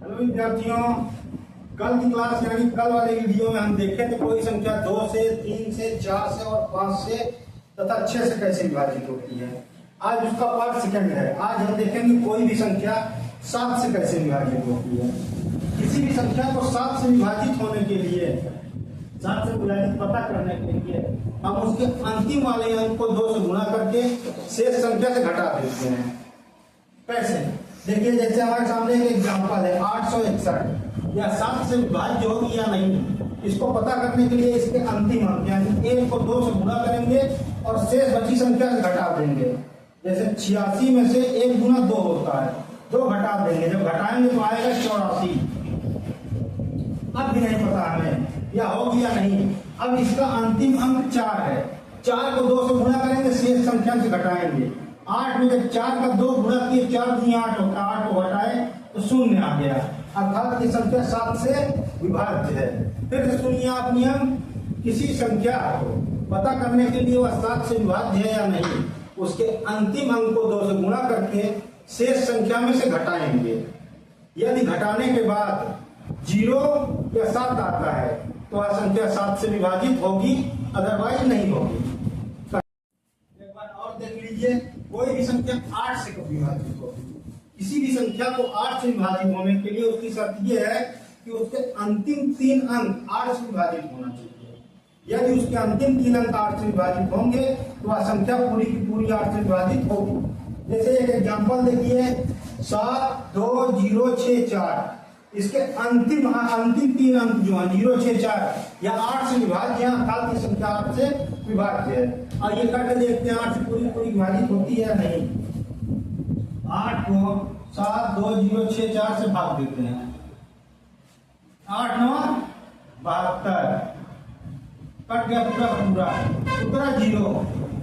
Hello विद्यार्थियों, कल की क्लास यानी कल वाले वीडियो में हम देखे थे कोई संख्या 2 से, 3 से, 4 से और 5 से तथा 6 से कैसे विभाजित होती है। आज उसका पार्ट सेकंड है। आज हम देखेंगे कोई भी संख्या 7 से कैसे विभाजित होती है। किसी भी संख्या को 7 से विभाजित होने के लिए, 7 से विभाजित पता करने के लिए हम उसके अंतिम वाले अंक को 2 से गुणा करके शेष संख्या से घटा देते हैं। कैसे? देखिए, जैसे हमारे सामने एक एग्जाम्पल है 861 या 7 से विभाज्य होगी या नहीं, इसको पता करने के लिए इसके अंतिम अंक यानी 1 को 2 से गुणा करेंगे और शेष बची संख्या से घटा देंगे। जैसे 86 में से 1 गुना 2 होता है, 2 घटा देंगे, जब घटाएंगे तो आएगा 84। अब भी नहीं पता हमें या होगी या नहीं। अब इसका अंतिम अंक 4 है, 4 को 2 से गुणा करेंगे, शेष संख्या से घटाएंगे। 8 में जब 4 का 2 गुणा किए 4 दूनी 8 होता है, 8 को घटाए तो 0 आ गया, अर्थात ये संख्या 7 से विभाज्य है। फिर सुनिए आप नियम, किसी संख्या को पता करने के लिए वह 7 से विभाज्य है या नहीं, उसके अंतिम अंक को 2 से गुणा करके शेष संख्या में से घटाएंगे। यदि घटाने के बाद 0 या 7 आता है तो वह संख्या 7 से विभाजित होगी, अदरवाइज नहीं होगी। एक बार और देख लीजिए, कोई भी संख्या 8 से कब विभाजित होगी। किसी भी संख्या को 8 से विभाजित होने के लिए उसकी शर्त यह है कि उसके अंतिम 3 अंक 8 से विभाजित होना चाहिए। यदि उसके अंतिम 3 अंक 8 से विभाजित होंगे तो वह संख्या पूरी की पूरी 8 से विभाजित होगी। जैसे एक एग्जांपल देखिए, 72064, इसके अंतिम 3 अंक जो है 064 या 8 से विभाज्य है, अर्थात ये संख्या 8 से विभाज्य है। और ये करके देखते हैं 8 से पूरी पूरी विभाजित होती है या नहीं। 8 को 72064 से भाग देते हैं, 8 9 72, कट गया पूरा पूरा, उत्तरा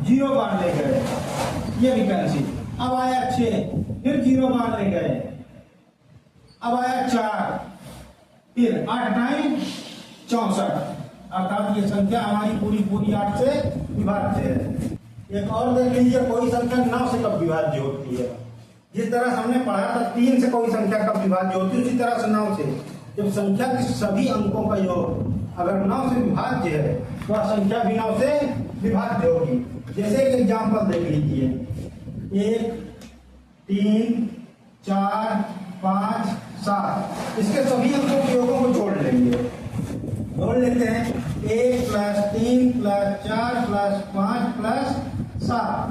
0 बार ले गए, ये भी कैंसिल। अब आया 6, फिर 0 बार ले गए, अब आया 4, फिर 8 9 64, अर्थात ये संख्या हमारी पूरी पूरी 8 से विभाज्य है। एक और देख लीजिए, कोई संख्या 9 से कब विभाज्य होती है। जिस तरह हमने पढ़ा था 3 से कोई संख्या कब विभाज्य होती है, उसी तरह से 9 से, जब संख्या के सभी अंकों का योग अगर 9 से विभाज्य है तो वह संख्या भी 9 से विभाज्य होगी। जैसे एक एग्जाम्पल देख लीजिए, 1 3 4 5 7, इसके सभी अंकों के योगों को जोड़ लेंगे। जोड़ लेते हैं, 1 + 3 + 4 + 5 + 7,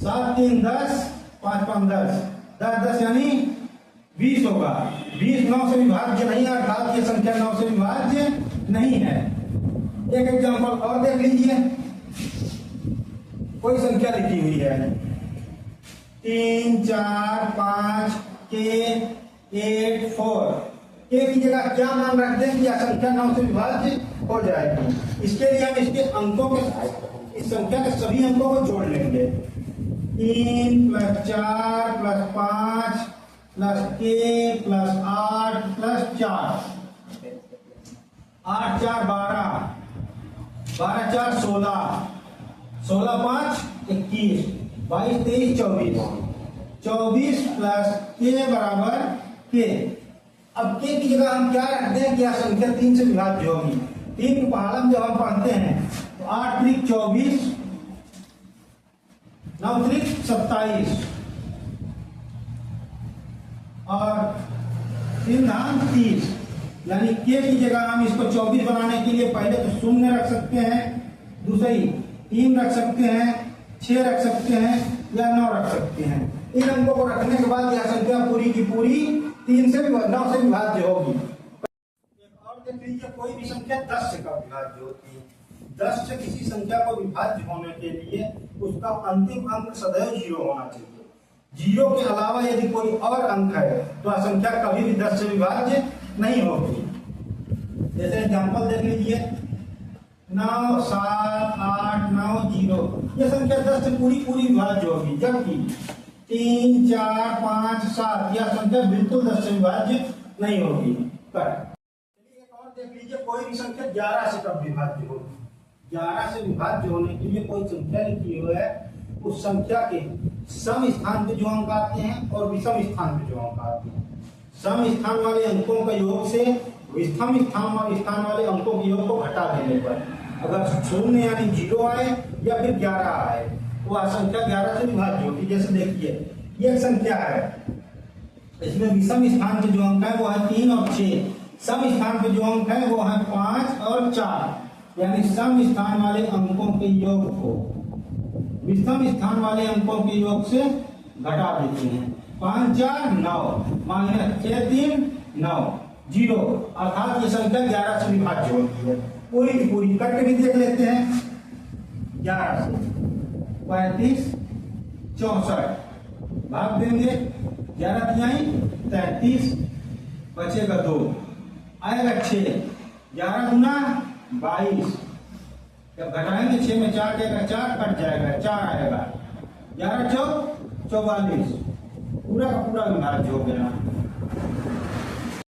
7 3 10, 5 5 10, 10 10 यानी 20 होगा। 20 9 से विभाज्य नहीं है, अर्थात ये संख्या 9 से विभाज्य नहीं है। एक एग्जांपल और देख लीजिए, कोई संख्या लिखी हुई है 3 4 5 k 8 4, के की जगह क्या मान रख दें कि यह संख्या 9 से विभाज्य हो जाएगी। इसके लिए हम इसके अंकों के, इस संख्या के सभी अंकों को जोड़ लेंगे। 3 + 4 + 5 + k + 8 + 4, 8 4 12, 12 4 16, 16 5 21, 22 23 24, 24 + k बराबर k। अब k की जगह हम क्या रख दें कि यह संख्या 3 से विभाज्य होगी। 3 की पहाड़ा में जब हम पढ़ते हैं तो 8 3 24, 9 3 27 और 3 धाम 30, यानी k की जगह हम इसको 24 बनाने के लिए पहले तो 0 रख सकते हैं, दूसरी 3 रख सकते हैं, 6 रख सकते हैं या 9 रख सकते हैं। इन अंकों को रखने के बाद यह संख्या पूरी की पूरी 3 से 9 से विभाज्य होगी। एक और देख लीजिए, कोई भी संख्या 10 से कब विभाज्य होती है। 10 से किसी संख्या को विभाज्य होने के लिए उसका अंतिम अंक सदैव 0 होना चाहिए। 0 के अलावा यदि कोई और अंक है तो वह संख्या कभी भी 10 से विभाज्य नहीं होगी। जैसे एग्जांपल देख लीजिए, 9 7 8 9 0, यह संख्या 10 से पूरी पूरी विभाज्य होगी। जबकि 3 4 5 7 यह संख्या बिल्कुल 10 से विभाज्य नहीं होगी। एक और देख लीजिए, कोई भी संख्या 11 से कब विभाज्य होगी। 11 से विभाज्य होने के लिए कोई संख्या लिखी हुई है, उस संख्या के सम स्थान पे जो अंक आते हैं और विषम स्थान पे जो अंक आते हैं। सम स्थान वाले अंकों के योग से विषम स्थान वाले अंकों के योग को घटा देने पर अगर 0 यानी 0 आए या फिर 11 आए तो वह संख्या 11 से विभाज्य होगी। जैसे देखिए ये एक संख्या है, इसमें विषम स्थान पे जो अंक है वो है 3 और 6, सम स्थान पे जो अंक है वो है 5 और 4, यानी सम स्थान वाले अंकों के योग को विषम स्थान वाले अंकों के योग से घटा देते हैं। 5 4 9 माइनस 6 3 9 0, अर्थात ये संख्या 11 से विभाज्य होती है। पूरी की पूरी कट भी देख लेते हैं। 11 से 35 64 भाग देंगे, 11 तिहाई 33, बचेगा 2, आएगा 6, 11 गुना 22, जब घटाएंगे 6 में 4 जाएगा 4 कट जाएगा 4 आएगा, 11 चौक 44, पूरा का पूरा विभाज्य हो गया।